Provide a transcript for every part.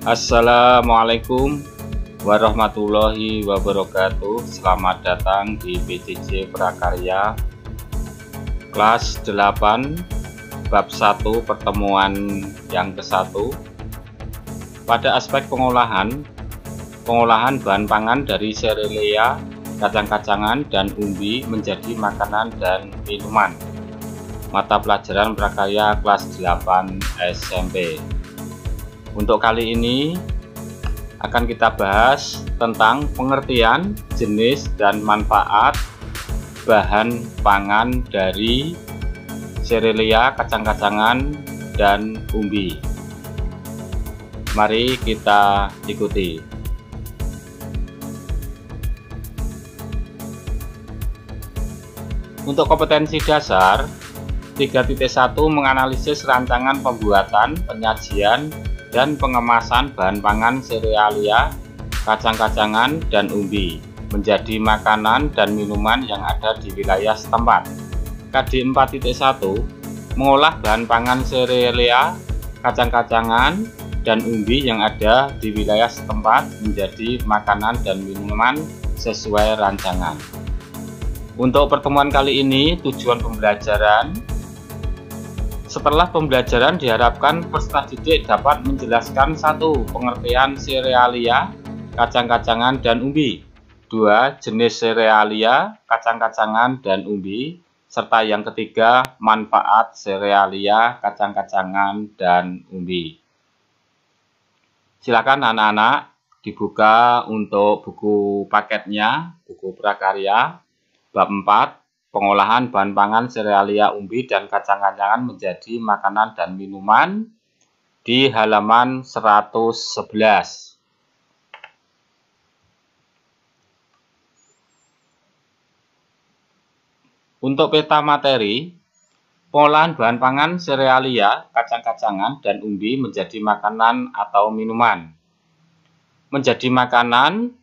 Assalamualaikum warahmatullahi wabarakatuh. Selamat datang di PJJ Prakarya kelas 8 bab 1 pertemuan yang ke-1. Pada aspek pengolahan bahan pangan dari serealia, kacang-kacangan, dan umbi menjadi makanan dan minuman. Mata pelajaran Prakarya kelas 8 SMP. Untuk kali ini akan kita bahas tentang pengertian, jenis, dan manfaat bahan pangan dari serealia, kacang-kacangan, dan umbi. Mari kita ikuti. Untuk kompetensi dasar 3.1 menganalisis rancangan pembuatan, penyajian, dan pengemasan bahan pangan serealia, kacang-kacangan, dan umbi menjadi makanan dan minuman yang ada di wilayah setempat. KD 4.1 mengolah bahan pangan serealia, kacang-kacangan, dan umbi yang ada di wilayah setempat menjadi makanan dan minuman sesuai rancangan. Untuk pertemuan kali ini, tujuan pembelajaran. Setelah pembelajaran diharapkan peserta didik dapat menjelaskan 1. Pengertian serealia, kacang-kacangan, dan umbi. 2. Jenis serealia, kacang-kacangan, dan umbi. Serta yang ketiga, manfaat serealia, kacang-kacangan, dan umbi. Silakan anak-anak dibuka untuk buku paketnya, buku prakarya, bab 4. Pengolahan bahan pangan serealia, umbi, dan kacang-kacangan menjadi makanan dan minuman di halaman 111. Untuk peta materi, pengolahan bahan pangan serealia, kacang-kacangan, dan umbi menjadi makanan atau minuman. Menjadi makanan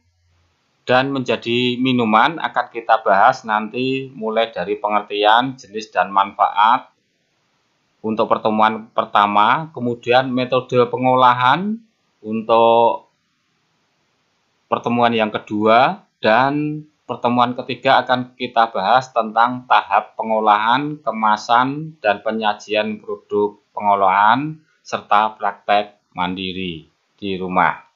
dan menjadi minuman akan kita bahas nanti mulai dari pengertian, jenis, dan manfaat untuk pertemuan pertama, kemudian metode pengolahan untuk pertemuan yang kedua, dan pertemuan ketiga akan kita bahas tentang tahap pengolahan, kemasan, dan penyajian produk pengolahan serta praktek mandiri di rumah.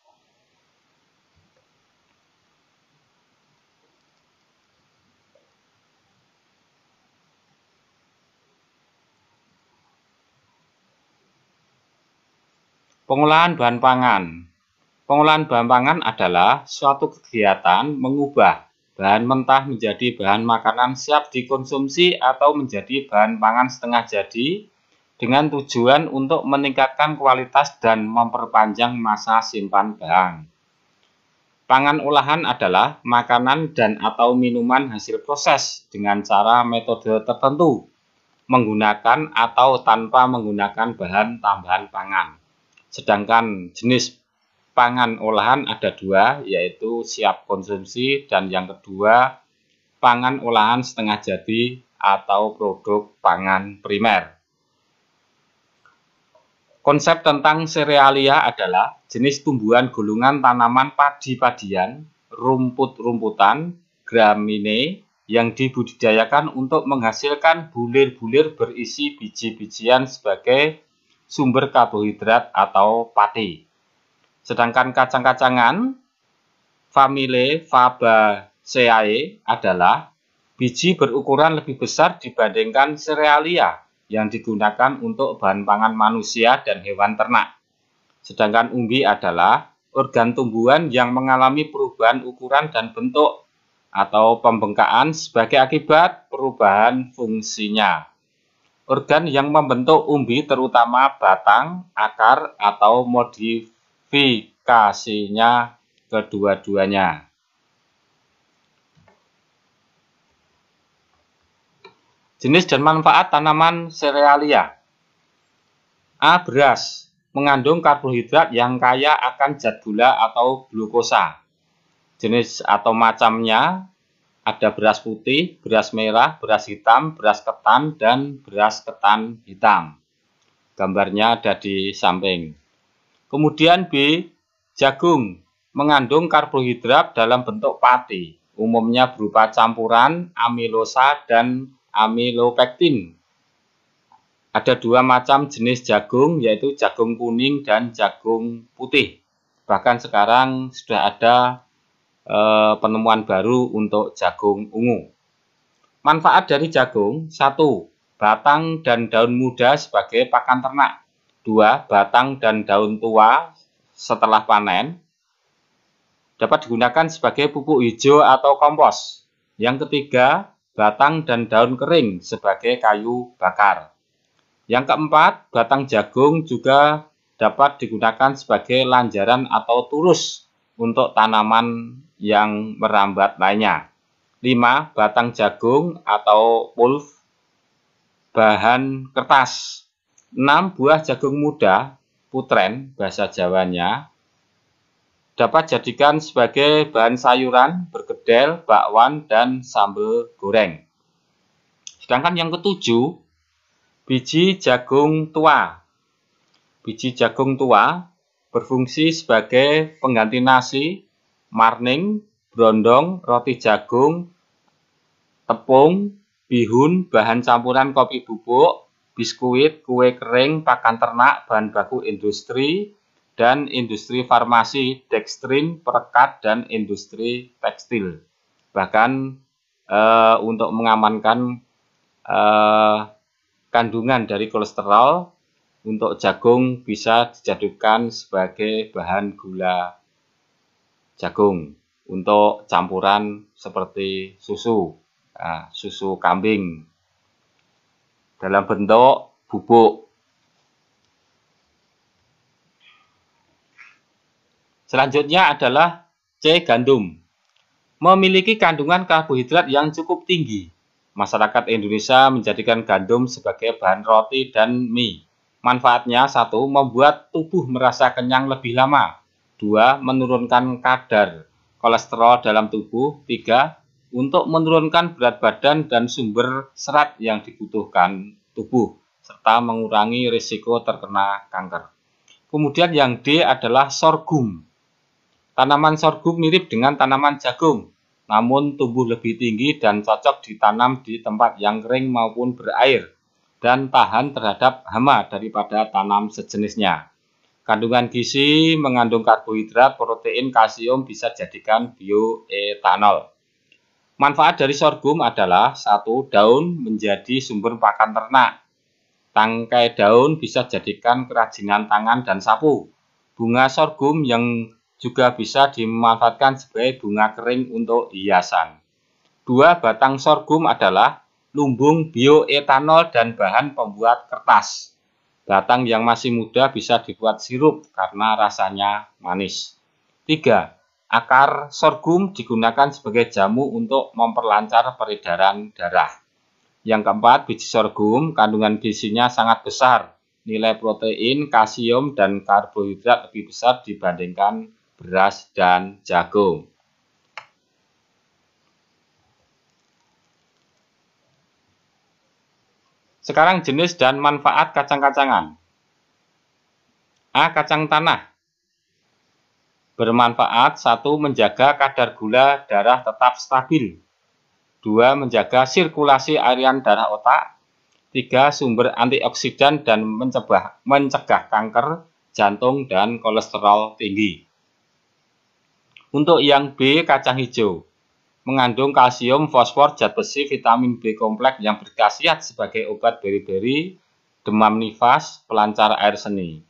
Pengolahan bahan pangan. Pengolahan bahan pangan adalah suatu kegiatan mengubah bahan mentah menjadi bahan makanan siap dikonsumsi atau menjadi bahan pangan setengah jadi dengan tujuan untuk meningkatkan kualitas dan memperpanjang masa simpan bahan. Pangan olahan adalah makanan dan atau minuman hasil proses dengan cara metode tertentu, menggunakan atau tanpa menggunakan bahan tambahan pangan. Sedangkan jenis pangan olahan ada 2, yaitu siap konsumsi dan yang kedua pangan olahan setengah jadi atau produk pangan primer. Konsep tentang serealia adalah jenis tumbuhan gulungan tanaman padi-padian, rumput-rumputan, gramine yang dibudidayakan untuk menghasilkan bulir-bulir berisi biji-bijian sebagai sumber karbohidrat atau pati. Sedangkan kacang-kacangan famile Fabaceae adalah biji berukuran lebih besar dibandingkan serealia yang digunakan untuk bahan pangan manusia dan hewan ternak. Sedangkan umbi adalah organ tumbuhan yang mengalami perubahan ukuran dan bentuk atau pembengkakan sebagai akibat perubahan fungsinya. Organ yang membentuk umbi terutama batang, akar, atau modifikasinya kedua-duanya. Jenis dan manfaat tanaman serealia. A. Beras mengandung karbohidrat yang kaya akan zat gula atau glukosa. Jenis atau macamnya ada beras putih, beras merah, beras hitam, beras ketan, dan beras ketan hitam. Gambarnya ada di samping. Kemudian B. Jagung mengandung karbohidrat dalam bentuk pati, umumnya berupa campuran amilosa dan amilopektin. Ada dua macam jenis jagung, yaitu jagung kuning dan jagung putih. Bahkan sekarang sudah ada penemuan baru untuk jagung ungu. Manfaat dari jagung: 1. Batang dan daun muda sebagai pakan ternak. 2. Batang dan daun tua setelah panen dapat digunakan sebagai pupuk hijau atau kompos. Yang ketiga, batang dan daun kering sebagai kayu bakar. Yang keempat, batang jagung juga dapat digunakan sebagai lanjaran atau turus untuk tanaman yang merambat lainnya. 5. Batang jagung atau pulp, bahan kertas. 6. Buah jagung muda, putren bahasa Jawanya, dapat jadikan sebagai bahan sayuran, bergedel, bakwan, dan sambal goreng. Sedangkan yang ketujuh, biji jagung tua. Biji jagung tua berfungsi sebagai pengganti nasi, marning, brondong, roti jagung, tepung, bihun, bahan campuran kopi bubuk, biskuit, kue kering, pakan ternak, bahan baku industri, dan industri farmasi, dekstrin, perekat, dan industri tekstil. Bahkan untuk mengamankan kandungan dari kolesterol, untuk jagung bisa dijadikan sebagai bahan gula jagung untuk campuran seperti susu, susu kambing dalam bentuk bubuk. Selanjutnya adalah C. Gandum. Memiliki kandungan karbohidrat yang cukup tinggi. Masyarakat Indonesia menjadikan gandum sebagai bahan roti dan mie. Manfaatnya: 1. Membuat tubuh merasa kenyang lebih lama. 2. Menurunkan kadar kolesterol dalam tubuh. 3. Untuk menurunkan berat badan dan sumber serat yang dibutuhkan tubuh, serta mengurangi risiko terkena kanker. Kemudian yang D adalah sorghum. Tanaman sorghum mirip dengan tanaman jagung, namun tumbuh lebih tinggi dan cocok ditanam di tempat yang kering maupun berair, dan tahan terhadap hama daripada tanam sejenisnya. Kandungan gizi mengandung karbohidrat, protein, kalsium, bisa jadikan bioetanol. Manfaat dari sorghum adalah: 1. Daun menjadi sumber pakan ternak. Tangkai daun bisa jadikan kerajinan tangan dan sapu. Bunga sorghum yang juga bisa dimanfaatkan sebagai bunga kering untuk hiasan. 2. Batang sorghum adalah lumbung bioetanol dan bahan pembuat kertas. Batang yang masih muda bisa dibuat sirup karena rasanya manis. 3. Akar sorghum digunakan sebagai jamu untuk memperlancar peredaran darah. Yang keempat, biji sorghum kandungan gizinya sangat besar. Nilai protein, kalsium, dan karbohidrat lebih besar dibandingkan beras dan jagung. Sekarang jenis dan manfaat kacang-kacangan. A. Kacang tanah. Bermanfaat: 1. Menjaga kadar gula darah tetap stabil. 2. Menjaga sirkulasi aliran darah otak. 3. Sumber antioksidan dan mencegah kanker, jantung, dan kolesterol tinggi. Untuk yang B, kacang hijau. Mengandung kalsium, fosfor, zat besi, vitamin B kompleks yang berkhasiat sebagai obat beri-beri, demam nifas, pelancar air seni.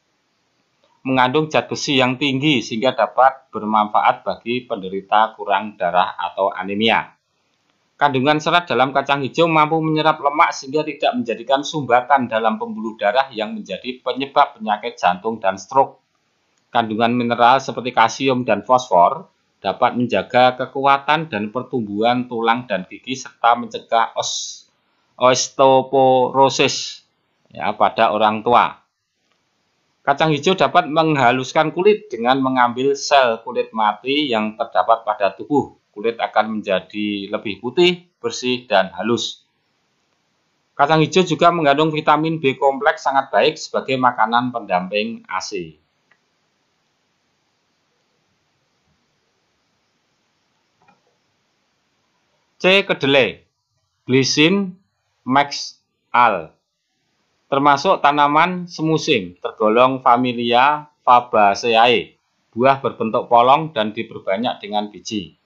Mengandung zat besi yang tinggi sehingga dapat bermanfaat bagi penderita kurang darah atau anemia. Kandungan serat dalam kacang hijau mampu menyerap lemak sehingga tidak menjadikan sumbatan dalam pembuluh darah yang menjadi penyebab penyakit jantung dan stroke. Kandungan mineral seperti kalsium dan fosfor dapat menjaga kekuatan dan pertumbuhan tulang dan gigi serta mencegah osteoporosis pada orang tua. Kacang hijau dapat menghaluskan kulit dengan mengambil sel kulit mati yang terdapat pada tubuh. Kulit akan menjadi lebih putih, bersih, dan halus. Kacang hijau juga mengandung vitamin B kompleks sangat baik sebagai makanan pendamping ASI. C. Kedelai, Glycine max al. Termasuk tanaman semusim, tergolong familia Fabaceae. Buah berbentuk polong dan diperbanyak dengan biji.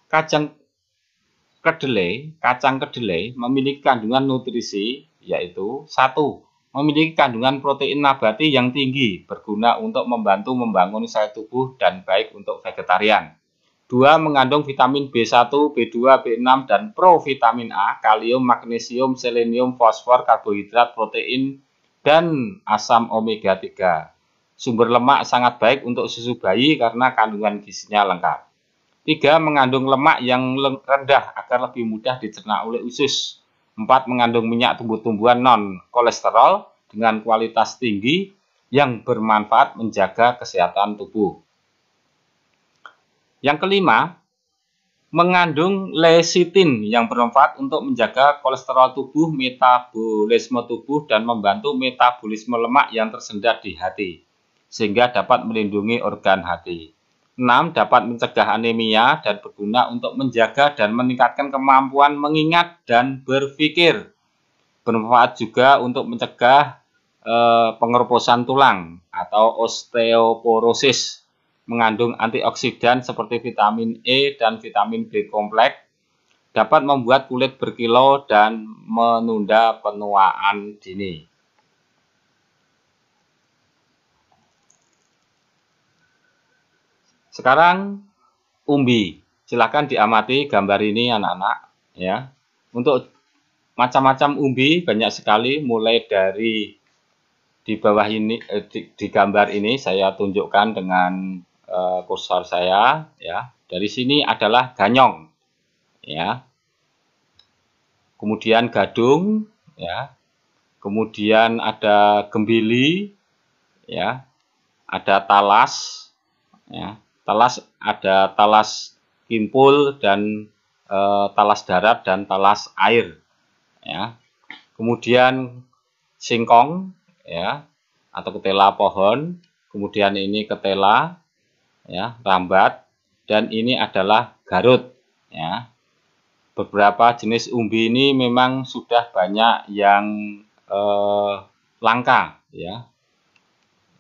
Kacang kedelai memiliki kandungan nutrisi, yaitu 1. Memiliki kandungan protein nabati yang tinggi, berguna untuk membantu membangun sel tubuh dan baik untuk vegetarian. 2. Mengandung vitamin B1, B2, B6, dan provitamin A, kalium, magnesium, selenium, fosfor, karbohidrat, protein, dan asam omega 3. Sumber lemak sangat baik untuk susu bayi karena kandungan gizinya lengkap. 3. Mengandung lemak yang rendah agar lebih mudah dicerna oleh usus. 4. Mengandung minyak tumbuh-tumbuhan non-kolesterol dengan kualitas tinggi yang bermanfaat menjaga kesehatan tubuh. Yang kelima, mengandung lecithin yang bermanfaat untuk menjaga kolesterol tubuh, metabolisme tubuh, dan membantu metabolisme lemak yang tersendat di hati, sehingga dapat melindungi organ hati. 6. Dapat mencegah anemia dan berguna untuk menjaga dan meningkatkan kemampuan mengingat dan berpikir. Bermanfaat juga untuk mencegah pengeroposan tulang atau osteoporosis. Mengandung antioksidan seperti vitamin E dan vitamin B kompleks. Dapat membuat kulit berkilau dan menunda penuaan dini. Sekarang umbi. Silahkan diamati gambar ini anak-anak ya. Untuk macam-macam umbi banyak sekali, mulai dari di bawah ini di gambar ini saya tunjukkan dengan kursor saya ya. Dari sini adalah ganyong ya. Kemudian gadung ya. Kemudian ada gembili ya. Ada talas ya. Talas ada talas kimpul dan talas darat dan talas air ya. Kemudian singkong ya, atau ketela pohon. Kemudian ini ketela ya, rambat, dan ini adalah garut ya. Beberapa jenis umbi ini memang sudah banyak yang langka ya.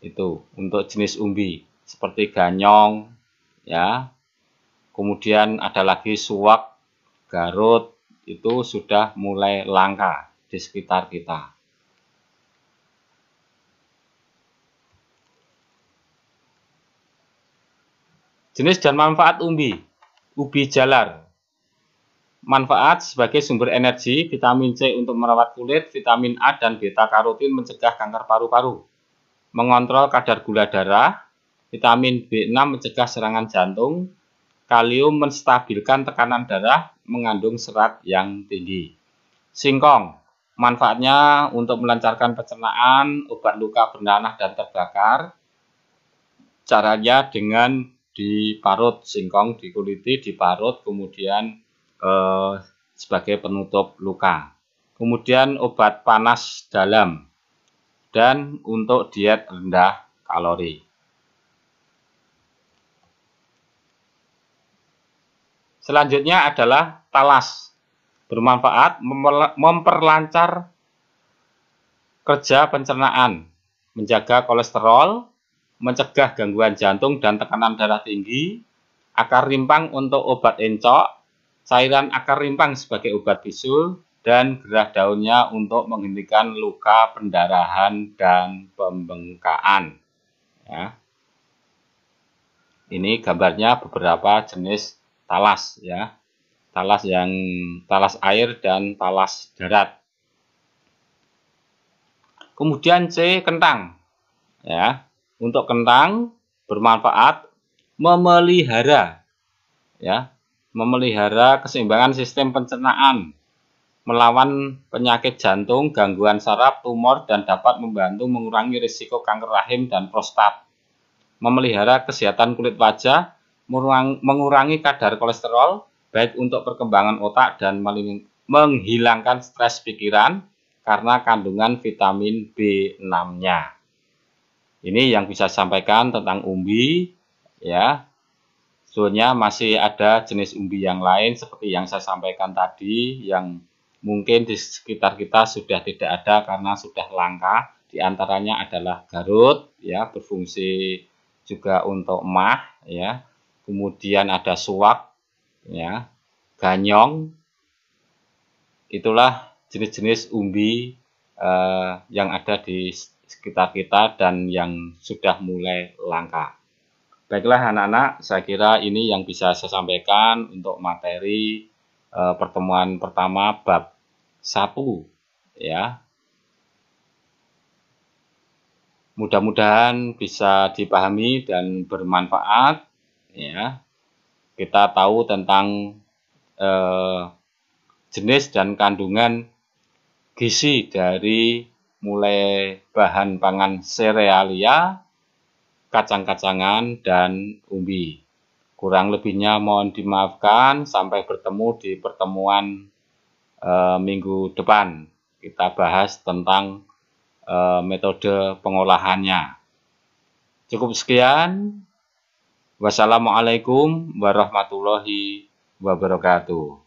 Itu untuk jenis umbi seperti ganyong ya. Kemudian ada lagi suwak, garut, itu sudah mulai langka di sekitar kita. Jenis dan manfaat umbi. Ubi jalar. Manfaat sebagai sumber energi, vitamin C untuk merawat kulit, vitamin A dan beta karotin mencegah kanker paru-paru. Mengontrol kadar gula darah, vitamin B6 mencegah serangan jantung, kalium menstabilkan tekanan darah, mengandung serat yang tinggi. Singkong. Manfaatnya untuk melancarkan pencernaan, obat luka bernanah dan terbakar. Caranya dengan diparut, singkong dikuliti, diparut, kemudian sebagai penutup luka. Kemudian obat panas dalam dan untuk diet rendah kalori. Selanjutnya adalah talas. Bermanfaat memperlancar kerja pencernaan, menjaga kolesterol, mencegah gangguan jantung dan tekanan darah tinggi, akar rimpang untuk obat encok, cairan akar rimpang sebagai obat bisul, dan gerah daunnya untuk menghentikan luka pendarahan dan pembengkakan. Ya. Ini gambarnya beberapa jenis talas ya. Talas air dan talas darat. Kemudian C, kentang. Ya. Untuk kentang bermanfaat memelihara ya, memelihara keseimbangan sistem pencernaan, melawan penyakit jantung, gangguan saraf, tumor, dan dapat membantu mengurangi risiko kanker rahim dan prostat. Memelihara kesehatan kulit wajah, mengurangi kadar kolesterol, baik untuk perkembangan otak dan menghilangkan stres pikiran karena kandungan vitamin B6-nya. Ini yang bisa saya sampaikan tentang umbi ya. Sebetulnya masih ada jenis umbi yang lain seperti yang saya sampaikan tadi, yang mungkin di sekitar kita sudah tidak ada karena sudah langka. Di antaranya adalah Garut, ya, berfungsi juga untuk emah, ya. Kemudian ada suwak, ya, ganyong. Itulah jenis-jenis umbi yang ada di sekitar kita dan yang sudah mulai langka. Baiklah anak-anak, saya kira ini yang bisa saya sampaikan untuk materi pertemuan pertama bab 1, ya. Mudah-mudahan bisa dipahami dan bermanfaat, ya. Kita tahu tentang jenis dan kandungan gizi dari mulai bahan pangan serealia, kacang-kacangan, dan umbi. Kurang lebihnya mohon dimaafkan. Sampai bertemu di pertemuan minggu depan. Kita bahas tentang metode pengolahannya. Cukup sekian. Wassalamualaikum warahmatullahi wabarakatuh.